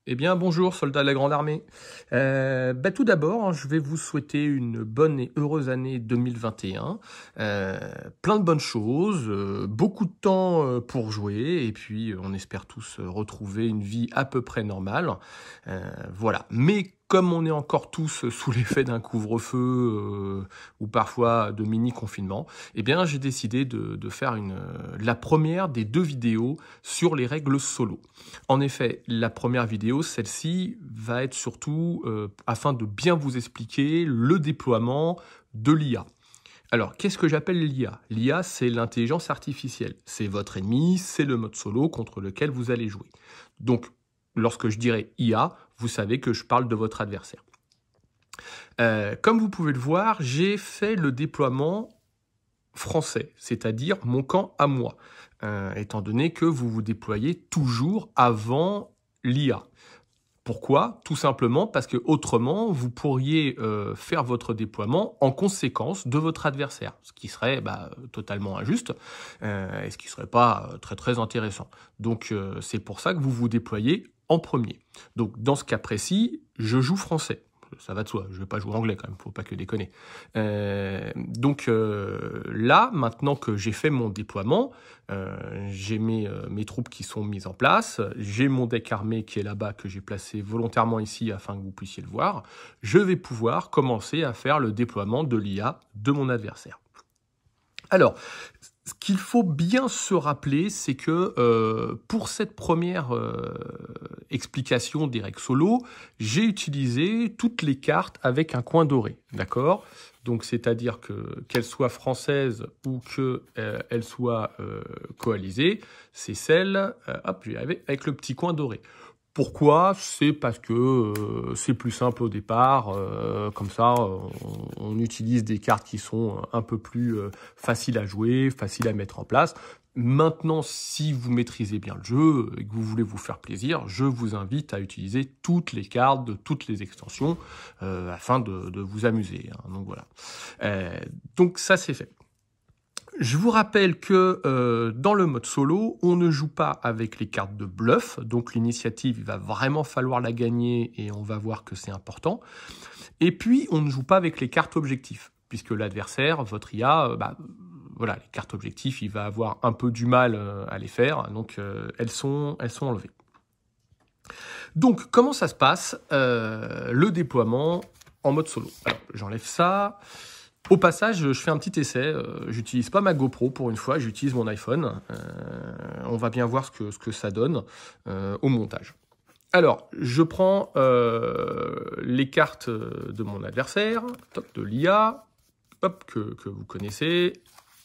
Eh bien, bonjour, soldats de la Grande Armée. Tout d'abord, je vais vous souhaiter une bonne et heureuse année 2021. Plein de bonnes choses, beaucoup de temps pour jouer, et puis on espère tous retrouver une vie à peu près normale. Voilà. Mais comme on est encore tous sous l'effet d'un couvre-feu ou parfois de mini-confinement, eh bien, j'ai décidé de faire la première des 2 vidéos sur les règles solo. En effet, la première vidéo, celle-ci, va être surtout afin de bien vous expliquer le déploiement de l'IA. Alors, qu'est-ce que j'appelle l'IA? L'IA, c'est l'intelligence artificielle. C'est votre ennemi, c'est le mode solo contre lequel vous allez jouer. Donc, lorsque je dirai IA, vous savez que je parle de votre adversaire. Comme vous pouvez le voir, j'ai fait le déploiement français, c'est-à-dire mon camp à moi, étant donné que vous vous déployez toujours avant l'IA. Pourquoi? Tout simplement parce que autrement, vous pourriez faire votre déploiement en conséquence de votre adversaire, ce qui serait totalement injuste et ce qui serait pas très très intéressant. Donc c'est pour ça que vous vous déployez en premier. Donc dans ce cas précis, je joue français. Ça va de soi, je vais pas jouer anglais quand même, faut pas que déconner. Là, maintenant que j'ai fait mon déploiement, j'ai mes troupes qui sont mises en place, j'ai mon deck armé qui est là-bas, que j'ai placé volontairement ici afin que vous puissiez le voir, je vais pouvoir commencer à faire le déploiement de l'IA de mon adversaire. Alors, ce qu'il faut bien se rappeler, c'est que pour cette première explication des règles solo, j'ai utilisé toutes les cartes avec un coin doré, d'accord? Donc, c'est-à-dire qu'elles soient françaises ou qu'elles soient coalisées, c'est celle, hop, je vais y arriver, avec le petit coin doré. Pourquoi? C'est parce que c'est plus simple au départ, comme ça on utilise des cartes qui sont un peu plus faciles à jouer, faciles à mettre en place. Maintenant, si vous maîtrisez bien le jeu et que vous voulez vous faire plaisir, je vous invite à utiliser toutes les cartes de toutes les extensions afin de vous amuser, hein. Donc voilà. Donc ça c'est fait. Je vous rappelle que dans le mode solo, on ne joue pas avec les cartes de bluff, donc l'initiative, il va vraiment falloir la gagner et on va voir que c'est important. Et puis, on ne joue pas avec les cartes objectifs, puisque l'adversaire, votre IA, voilà, les cartes objectifs, il va avoir un peu du mal à les faire, donc elles sont enlevées. Donc, comment ça se passe, le déploiement en mode solo? Alors, j'enlève ça. Au passage, je fais un petit essai. J'utilise pas ma GoPro pour une fois, j'utilise mon iPhone. On va bien voir ce que ça donne au montage. Alors, je prends les cartes de mon adversaire, de l'IA, que vous connaissez.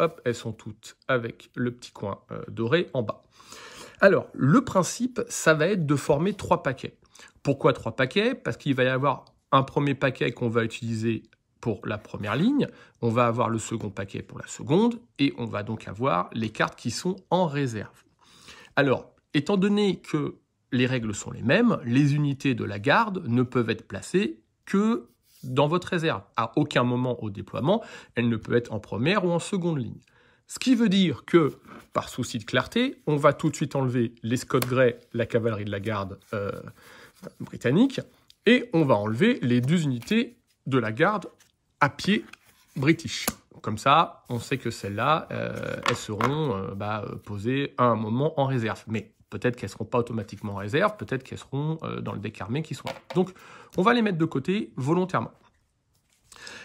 Hop, elles sont toutes avec le petit coin doré en bas. Alors, le principe, ça va être de former 3 paquets. Pourquoi 3 paquets? Parce qu'il va y avoir un premier paquet qu'on va utiliser pour la première ligne, on va avoir le second paquet pour la seconde, et on va donc avoir les cartes qui sont en réserve. Alors, étant donné que les règles sont les mêmes, les unités de la garde ne peuvent être placées que dans votre réserve. À aucun moment au déploiement, elles ne peuvent être en première ou en seconde ligne. Ce qui veut dire que, par souci de clarté, on va tout de suite enlever les Scott Gray, la cavalerie de la garde britannique, et on va enlever les 2 unités de la garde à pied british. Comme ça, on sait que celles-là, elles seront posées à un moment en réserve. Mais peut-être qu'elles ne seront pas automatiquement en réserve, peut-être qu'elles seront dans le deck armé qui sont là. Donc, on va les mettre de côté volontairement.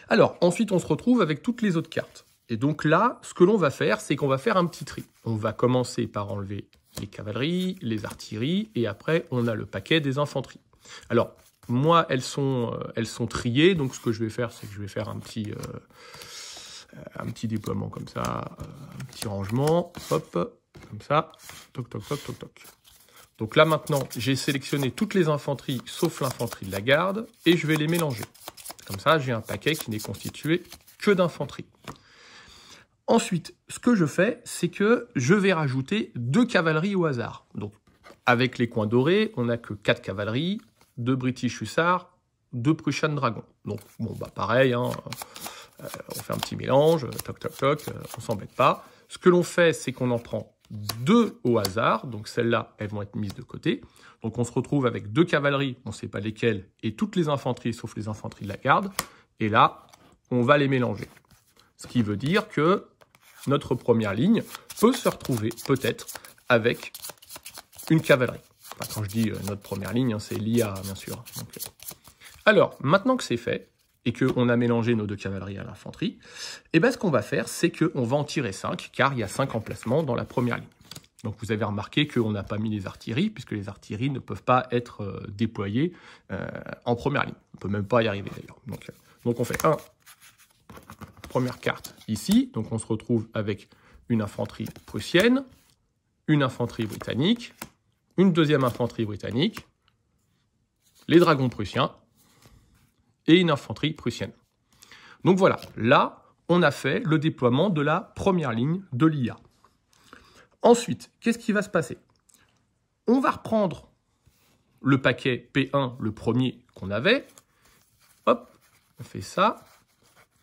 Alors, ensuite, on se retrouve avec toutes les autres cartes. Et donc là, ce que l'on va faire, c'est qu'on va faire un petit tri. On va commencer par enlever les cavaleries, les artilleries, et après, on a le paquet des infanteries. Alors, moi, elles sont triées, donc ce que je vais faire, c'est que je vais faire un petit déploiement comme ça, un petit rangement, hop, comme ça, toc, toc, toc, toc, toc. Donc là, maintenant, j'ai sélectionné toutes les infanteries, sauf l'infanterie de la garde, et je vais les mélanger. Comme ça, j'ai un paquet qui n'est constitué que d'infanterie. Ensuite, ce que je fais, c'est que je vais rajouter 2 cavaleries au hasard. Donc, avec les coins dorés, on n'a que 4 cavaleries, 2 British Hussards, 2 Prussian Dragons. Donc, bon, pareil, hein, on fait un petit mélange, toc, toc, toc, on s'embête pas. Ce que l'on fait, c'est qu'on en prend 2 au hasard. Donc celles-là, elles vont être mises de côté. Donc on se retrouve avec 2 cavaleries, on ne sait pas lesquelles, et toutes les infanteries, sauf les infanteries de la garde. Et là, on va les mélanger. Ce qui veut dire que notre première ligne peut se retrouver peut-être avec une cavalerie. Enfin, quand je dis notre première ligne, hein, c'est l'IA, bien sûr. Donc, alors, maintenant que c'est fait, et qu'on a mélangé nos 2 cavaleries à l'infanterie, et ben, ce qu'on va faire, c'est qu'on va en tirer 5, car il y a 5 emplacements dans la première ligne. Donc vous avez remarqué qu'on n'a pas mis les artilleries, puisque les artilleries ne peuvent pas être déployées en première ligne. On ne peut même pas y arriver d'ailleurs. Donc on fait première carte ici, donc on se retrouve avec une infanterie prussienne, une infanterie britannique, une deuxième infanterie britannique, les dragons prussiens et une infanterie prussienne. Donc voilà, là, on a fait le déploiement de la première ligne de l'IA. Ensuite, qu'est-ce qui va se passer? On va reprendre le paquet P1, le premier qu'on avait. Hop, on fait ça.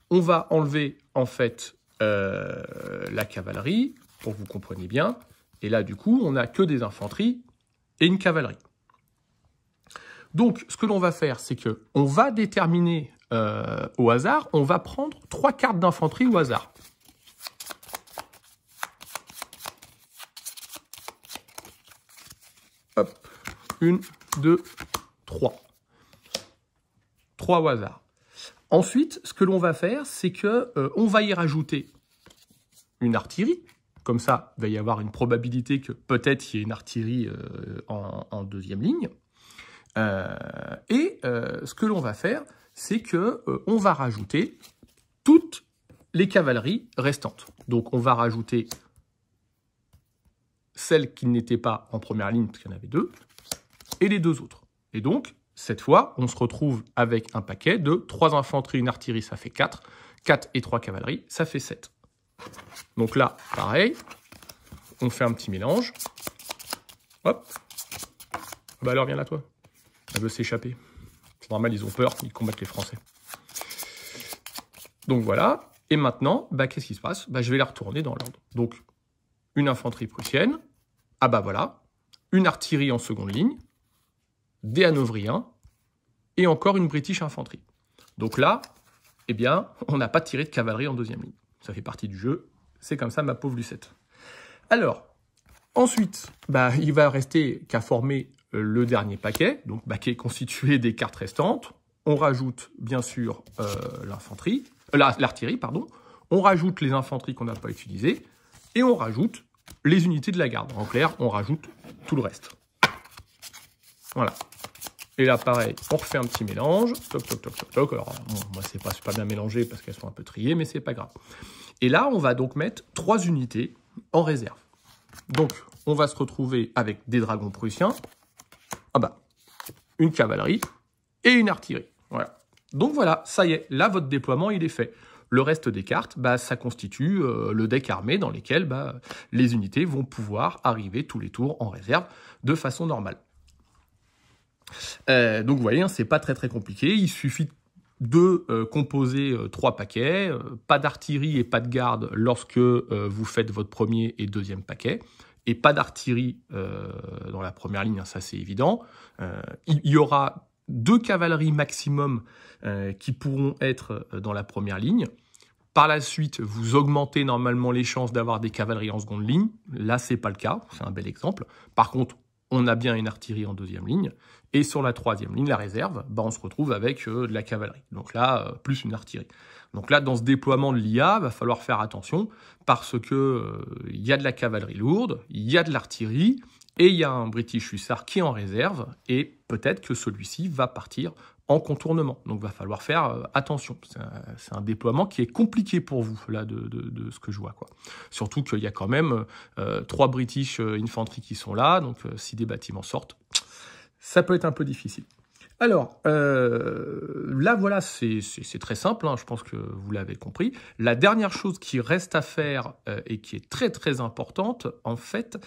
On va enlever, en fait, la cavalerie, pour que vous compreniez bien. Et là, du coup, on n'a que des infanteries et une cavalerie. Donc, ce que l'on va faire, c'est qu'on va déterminer au hasard, on va prendre 3 cartes d'infanterie au hasard. Hop, 1, 2, 3. 3 au hasard. Ensuite, ce que l'on va faire, c'est qu'on va y rajouter une artillerie. Comme ça, il va y avoir une probabilité que peut-être il y ait une artillerie en deuxième ligne. Ce que l'on va faire, c'est qu'on va rajouter toutes les cavaleries restantes. Donc, on va rajouter celles qui n'étaient pas en première ligne, parce qu'il y en avait 2, et les 2 autres. Et donc, cette fois, on se retrouve avec un paquet de 3 infanteries, une artillerie, ça fait 4. 4 et 3 cavaleries, ça fait 7. Donc là, pareil, on fait un petit mélange. Hop. Bah alors, viens là, toi. Elle veut s'échapper. C'est normal, ils ont peur, ils combattent les Français. Donc voilà. Et maintenant, bah, qu'est-ce qui se passe? Bah, je vais la retourner dans l'ordre. Donc, une infanterie prussienne. Ah bah voilà. Une artillerie en seconde ligne. Des hanovriens. Et encore une British Infantry. Donc là, eh bien, on n'a pas tiré de cavalerie en deuxième ligne. Ça fait partie du jeu. C'est comme ça, ma pauvre Lucette. Alors, ensuite, bah, il va rester qu'à former le dernier paquet, donc qui est constitué des cartes restantes. On rajoute, bien sûr, l'artillerie, pardon. On rajoute les infanteries qu'on n'a pas utilisées. Et on rajoute les unités de la garde. En clair, on rajoute tout le reste. Voilà. Et là, pareil, on refait un petit mélange. Toc, toc, toc, toc, toc. Alors, bon, moi, c'est pas bien mélangé parce qu'elles sont un peu triées, mais c'est pas grave. Et là, on va donc mettre 3 unités en réserve. Donc, on va se retrouver avec des dragons prussiens. Ah bah, une cavalerie et une artillerie. Voilà. Donc voilà, ça y est, là, votre déploiement, il est fait. Le reste des cartes, bah, ça constitue le deck armé dans lequel les unités vont pouvoir arriver tous les tours en réserve de façon normale. Donc vous voyez, hein, c'est pas très très compliqué. Il suffit de composer 3 paquets, pas d'artillerie et pas de garde lorsque vous faites votre premier et deuxième paquet, et pas d'artillerie dans la première ligne, hein, ça c'est évident. Il y aura 2 cavaleries maximum qui pourront être dans la première ligne. Par la suite, vous augmentez normalement les chances d'avoir des cavaleries en seconde ligne. Là, c'est pas le cas, c'est un bel exemple. Par contre, on a bien une artillerie en deuxième ligne. Et sur la troisième ligne, la réserve, bah, on se retrouve avec de la cavalerie. Donc là, plus une artillerie. Donc là, dans ce déploiement de l'IA, il va falloir faire attention parce que y a de la cavalerie lourde, il y a de l'artillerie et il y a un British Hussar qui est en réserve et peut-être que celui-ci va partir en contournement. Donc, il va falloir faire attention. C'est un déploiement qui est compliqué pour vous, là, de ce que je vois, quoi. Surtout qu'il y a quand même 3 British Infantry qui sont là. Donc, si des bâtiments sortent, ça peut être un peu difficile. Alors, là, voilà, c'est très simple. Hein, je pense que vous l'avez compris. La dernière chose qui reste à faire et qui est très, très importante, en fait,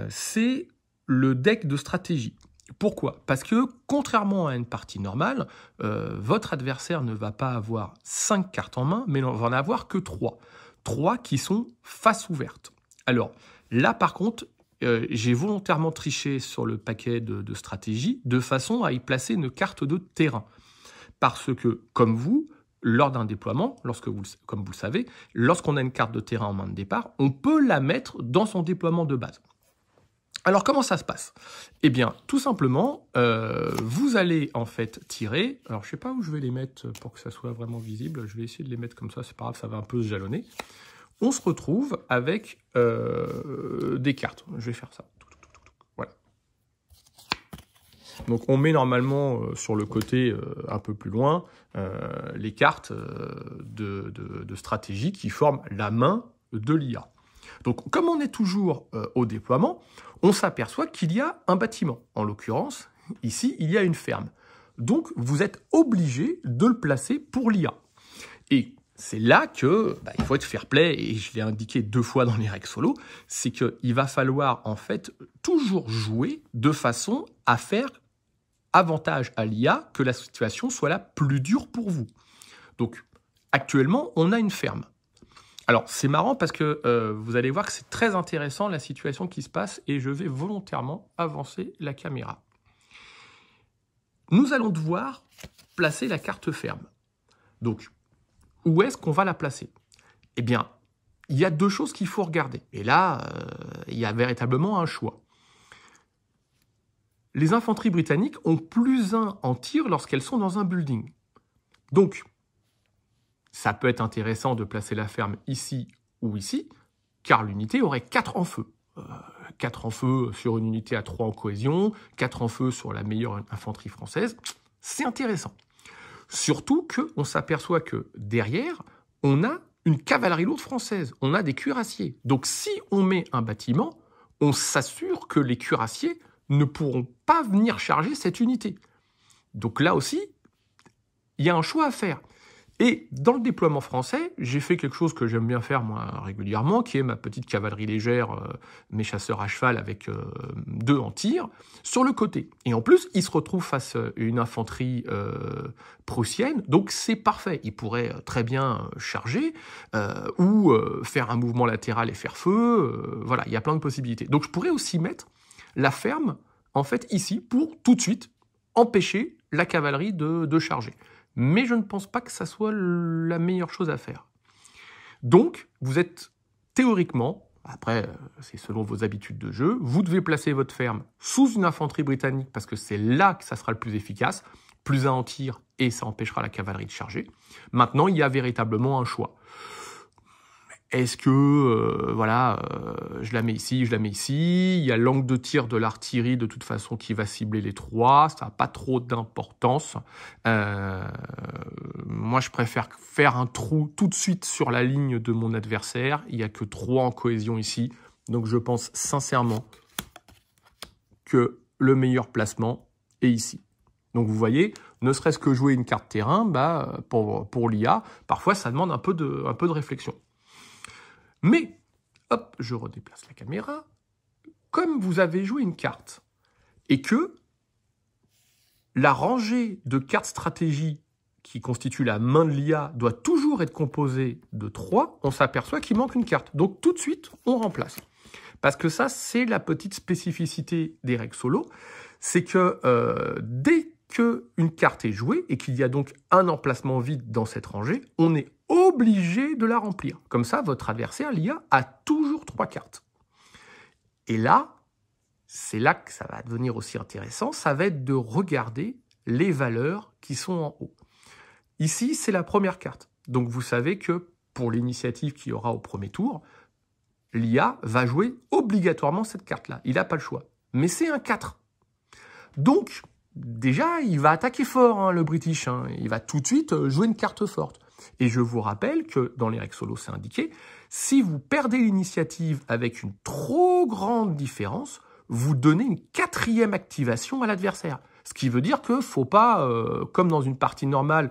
c'est le deck de stratégie. Pourquoi? Parce que, contrairement à une partie normale, votre adversaire ne va pas avoir 5 cartes en main, mais il ne va en avoir que 3. 3 qui sont face ouverte. Alors, Là, par contre, j'ai volontairement triché sur le paquet de stratégie de façon à y placer une carte de terrain. Parce que, comme vous, lors d'un déploiement, comme vous le savez, lorsqu'on a une carte de terrain en main de départ, on peut la mettre dans son déploiement de base. Alors, comment ça se passe? Eh bien, tout simplement, vous allez en fait tirer. Alors, je ne sais pas où je vais les mettre pour que ça soit vraiment visible. Je vais essayer de les mettre comme ça, c'est pas grave, ça va un peu se jalonner. On se retrouve avec des cartes. Je vais faire ça. Voilà. Donc, on met normalement sur le côté un peu plus loin les cartes de stratégie qui forment la main de l'IA. Donc, comme on est toujours au déploiement, on s'aperçoit qu'il y a un bâtiment. En l'occurrence, ici, il y a une ferme. Donc, vous êtes obligé de le placer pour l'IA. Et c'est là que il faut être fair play, et je l'ai indiqué 2 fois dans les règles solo, c'est qu'il va falloir en fait toujours jouer de façon à faire avantage à l'IA que la situation soit la plus dure pour vous. Donc, actuellement, on a une ferme. Alors, c'est marrant parce que vous allez voir que c'est très intéressant la situation qui se passe, et je vais volontairement avancer la caméra. Nous allons devoir placer la carte ferme. Donc, où est-ce qu'on va la placer? Eh bien, il y a 2 choses qu'il faut regarder. Et là, il y a véritablement un choix. Les infanteries britanniques ont +1 en tir lorsqu'elles sont dans un building. Donc, ça peut être intéressant de placer la ferme ici ou ici, car l'unité aurait 4 en feu. 4 en feu sur une unité à 3 en cohésion, 4 en feu sur la meilleure infanterie française. C'est intéressant. Surtout qu'on s'aperçoit que derrière, on a une cavalerie lourde française, on a des cuirassiers. Donc si on met un bâtiment, on s'assure que les cuirassiers ne pourront pas venir charger cette unité. Donc là aussi, il y a un choix à faire. Et dans le déploiement français, j'ai fait quelque chose que j'aime bien faire moi régulièrement, qui est ma petite cavalerie légère, mes chasseurs à cheval avec 2 en tir, sur le côté. Et en plus, ils se retrouvent face à une infanterie prussienne, donc c'est parfait. Ils pourraient très bien charger ou faire un mouvement latéral et faire feu. Voilà, il y a plein de possibilités. Donc je pourrais aussi mettre la ferme, en fait, ici, pour tout de suite empêcher la cavalerie de charger. Mais je ne pense pas que ça soit la meilleure chose à faire. Donc, vous êtes théoriquement, après c'est selon vos habitudes de jeu, vous devez placer votre ferme sous une infanterie britannique parce que c'est là que ça sera le plus efficace, +1 en tir et ça empêchera la cavalerie de charger. Maintenant, il y a véritablement un choix. Est-ce que, je la mets ici, je la mets ici. Il y a l'angle de tir de l'artillerie, de toute façon, qui va cibler les 3. Ça n'a pas trop d'importance. Moi, je préfère faire un trou tout de suite sur la ligne de mon adversaire. Il n'y a que 3 en cohésion ici. Donc, je pense sincèrement que le meilleur placement est ici. Donc, vous voyez, ne serait-ce que jouer une carte terrain, pour l'IA, parfois, ça demande un peu de réflexion. Mais, hop, je redéplace la caméra. Comme vous avez joué une carte et que la rangée de cartes stratégie qui constitue la main de l'IA doit toujours être composée de 3, on s'aperçoit qu'il manque une carte. Donc tout de suite, on remplace. Parce que ça, c'est la petite spécificité des règles solo. C'est que dès qu'une carte est jouée et qu'il y a donc un emplacement vide dans cette rangée, on est obligé de la remplir. Comme ça, votre adversaire, l'IA, a toujours 3 cartes. Et là, c'est là que ça va devenir aussi intéressant, ça va être de regarder les valeurs qui sont en haut. Ici, c'est la première carte. Donc vous savez que pour l'initiative qu'il y aura au premier tour, l'IA va jouer obligatoirement cette carte-là. Il n'a pas le choix. Mais c'est un 4. Donc, déjà, il va attaquer fort, le British. Il va tout de suite jouer une carte forte. Et je vous rappelle que dans les règles solo, c'est indiqué, si vous perdez l'initiative avec une trop grande différence, vous donnez une 4e activation à l'adversaire. Ce qui veut dire qu'il ne faut pas, comme dans une partie normale,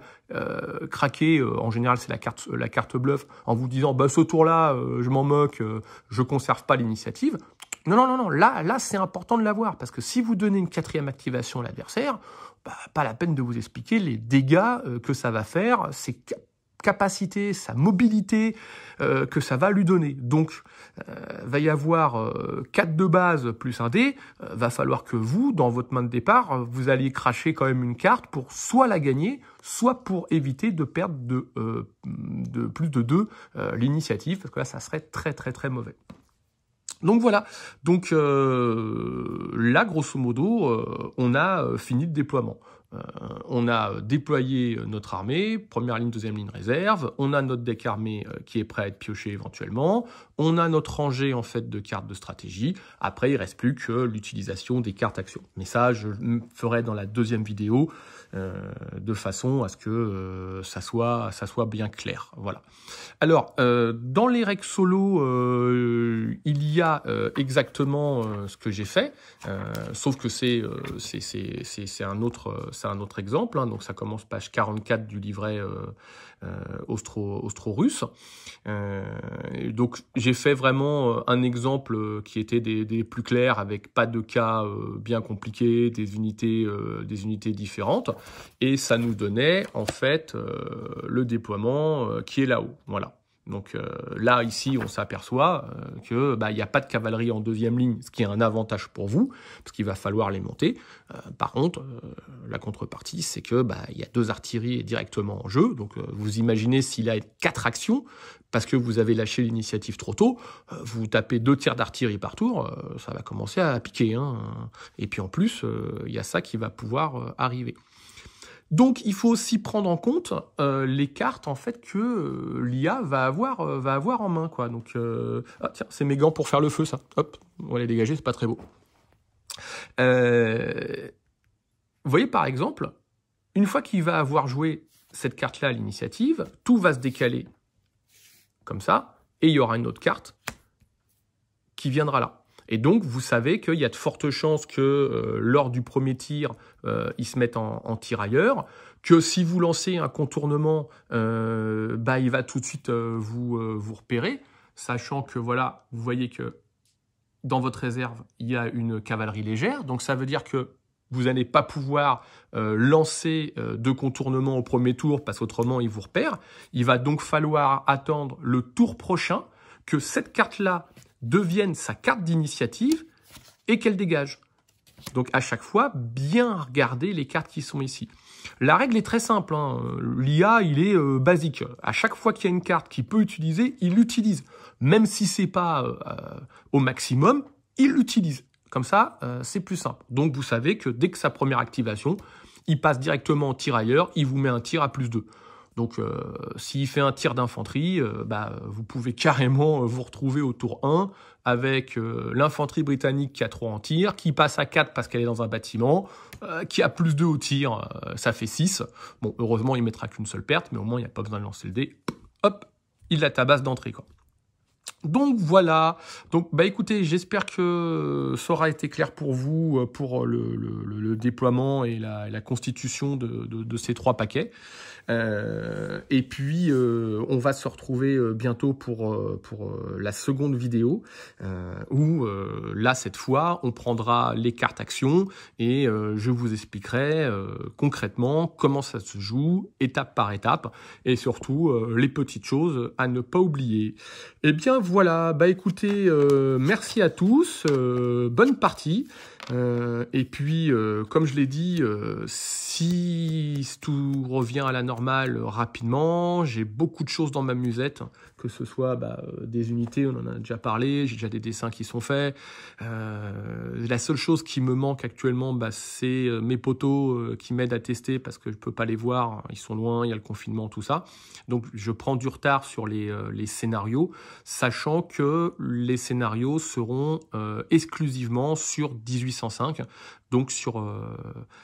craquer, en général c'est la carte bluff, en vous disant ce tour-là, je m'en moque, je ne conserve pas l'initiative. Non, là c'est important de l'avoir, parce que si vous donnez une 4e activation à l'adversaire, pas la peine de vous expliquer les dégâts que ça va faire. C'est capacité, sa mobilité que ça va lui donner. Donc, va y avoir 4 de base plus un dé. Va falloir que vous, dans votre main de départ, vous alliez cracher quand même une carte pour soit la gagner, soit pour éviter de perdre de plus de 2 l'initiative, parce que là, ça serait très très très mauvais. Donc voilà, donc là, grosso modo, on a fini le déploiement. On a déployé notre armée, première ligne, deuxième ligne réserve, on a notre deck armé qui est prêt à être pioché éventuellement, on a notre rangée en fait de cartes de stratégie, après il ne reste plus que l'utilisation des cartes actions. Mais ça, je le ferai dans la deuxième vidéo, de façon à ce que ça soit bien clair. Voilà. Alors, dans les règles solo, il y a exactement ce que j'ai fait, sauf que c'est un autre exemple, hein, donc ça commence page 44 du livret austro-russe. Donc j'ai fait vraiment un exemple qui était des plus clairs, avec pas de cas bien compliqués, des unités différentes, et ça nous donnait en fait le déploiement qui est là-haut. Voilà. Donc là, ici, on s'aperçoit que il n'y a pas de cavalerie en deuxième ligne, ce qui est un avantage pour vous, parce qu'il va falloir les monter. Par contre, la contrepartie, c'est que il y a 2 artilleries directement en jeu. Donc vous imaginez s'il a 4 actions, parce que vous avez lâché l'initiative trop tôt, vous tapez 2 tirs d'artillerie par tour, ça va commencer à piquer. Hein. Et puis en plus, il y a ça qui va pouvoir arriver. Donc, il faut aussi prendre en compte les cartes en fait que l'IA va avoir en main, quoi. Donc, ah, tiens, c'est mes gants pour faire le feu, ça. Hop, on va les dégager, c'est pas très beau. Vous voyez, par exemple, une fois qu'il va avoir joué cette carte-là à l'initiative, tout va se décaler comme ça, et il y aura une autre carte qui viendra là. Et donc, vous savez qu'il y a de fortes chances que lors du premier tir, ils se mettent en tirailleur, que si vous lancez un contournement, il va tout de suite vous repérer, sachant que voilà, vous voyez que dans votre réserve, il y a une cavalerie légère, donc ça veut dire que vous n'allez pas pouvoir lancer de contournement au premier tour, parce qu'autrement, il vous repère. Il va donc falloir attendre le tour prochain que cette carte-là devienne sa carte d'initiative et qu'elle dégage. Donc à chaque fois, bien regarder les cartes qui sont ici. La règle est très simple, hein. L'IA, il est basique. À chaque fois qu'il y a une carte qu'il peut utiliser, il l'utilise. Même si c'est pas au maximum, il l'utilise. Comme ça, c'est plus simple. Donc vous savez que dès que sa première activation, il passe directement en tirailleur, il vous met un tir à +2. Donc, s'il fait un tir d'infanterie, vous pouvez carrément vous retrouver au tour 1 avec l'infanterie britannique qui a 3 en tir, qui passe à 4 parce qu'elle est dans un bâtiment, qui a +2 au tir, ça fait 6. Bon, heureusement, il ne mettra qu'une seule perte, mais au moins, il n'y a pas besoin de lancer le dé. Hop, il la tabasse d'entrée, quoi. Donc voilà, donc écoutez, j'espère que ça aura été clair pour vous pour le déploiement et la constitution de ces 3 paquets. Et puis on va se retrouver bientôt pour la seconde vidéo où là cette fois on prendra les cartes actions et je vous expliquerai concrètement comment ça se joue étape par étape et surtout les petites choses à ne pas oublier. Et bien voilà, écoutez, merci à tous, bonne partie. Et puis, comme je l'ai dit, si tout revient à la normale rapidement, j'ai beaucoup de choses dans ma musette, que ce soit des unités, on en a déjà parlé, j'ai déjà des dessins qui sont faits. La seule chose qui me manque actuellement, c'est mes potos qui m'aident à tester parce que je peux pas les voir, ils sont loin, il y a le confinement, tout ça. Donc, je prends du retard sur les scénarios, sachant que les scénarios seront exclusivement sur 1805, donc sur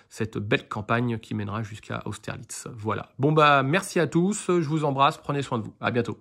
cette belle campagne qui mènera jusqu'à Austerlitz. Voilà. Bon merci à tous, je vous embrasse, prenez soin de vous. À bientôt.